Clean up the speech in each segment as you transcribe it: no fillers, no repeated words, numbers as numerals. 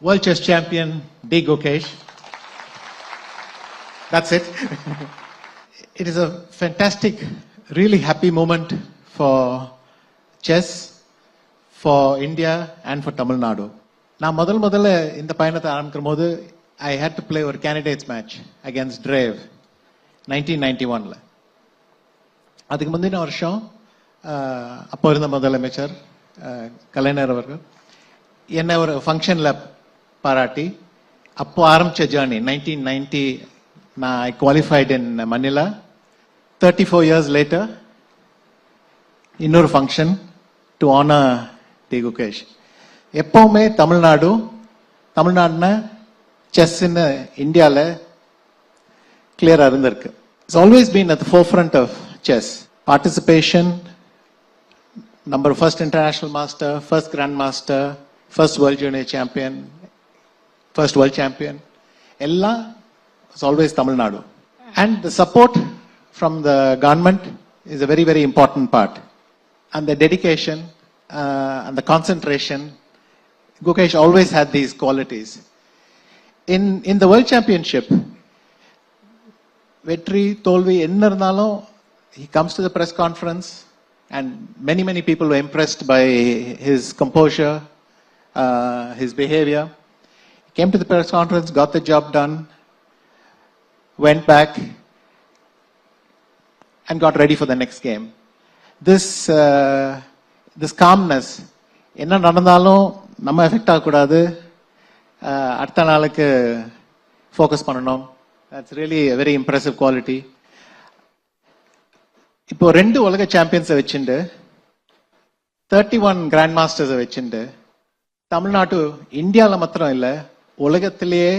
World Chess Champion D. Gukesh. That's it. It is a fantastic, really happy moment for chess, for India and for Tamil Nadu. நான் முதல்ல இந்த பயணத்தை ஆரம்பிக்கும் போது I had to play ஒரு candidates match against Drave 1991ல. அதுக்கு முந்தின வருஷம் அப்போ இருந்த முதலமைச்சர் கலைஞர் அவர்கள் என்ன ஒரு ஃபங்க்ஷன்ல பாராட்டி அப்போ ஆரம்பிச்ச ஜேர்னி 1990 நான் I qualified in Manila. 34 years later இன்னொரு function to honor D. Gukesh. எப்பவுமே தமிழ்நாடுனா செஸ்ன்னு இந்தியாவில் கிளியரா இருந்திருக்கு. It's always been at the forefront of chess. Participation, first international master, first grandmaster, first world junior champion, first world champion. Ella was always Tamil Nadu. And the support from the government is a very, very important part. And the dedication and the concentration, Gukesh always had these qualities. In the world championship, Vetri, Tolvi, enna irundhalum, he comes to the press conference and many people were impressed by his composure, his behavior. He came to the press conference, got the job done, went back and got ready for the next game. This calmness, enna nadandhalum நம்ம effect ஆகக்கூடாது, அடுத்த நாளுக்கு focus பண்ணணும். That's really very impressive quality. இப்போ 2 உலக சாம்பியன்ஸை வச்சுட்டு 31 grand மாஸ்டர்ஸை வச்சுட்டு தமிழ்நாடு இந்தியாவில் மாத்திரம் இல்லை உலகத்திலேயே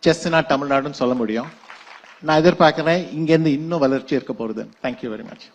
செஸ்னா தமிழ்நாடுன்னு சொல்ல முடியும். நான் எதிர்பார்க்கிறேன் இங்கேருந்து இன்னும் வளர்ச்சி இருக்க போகுது. Thank you very much.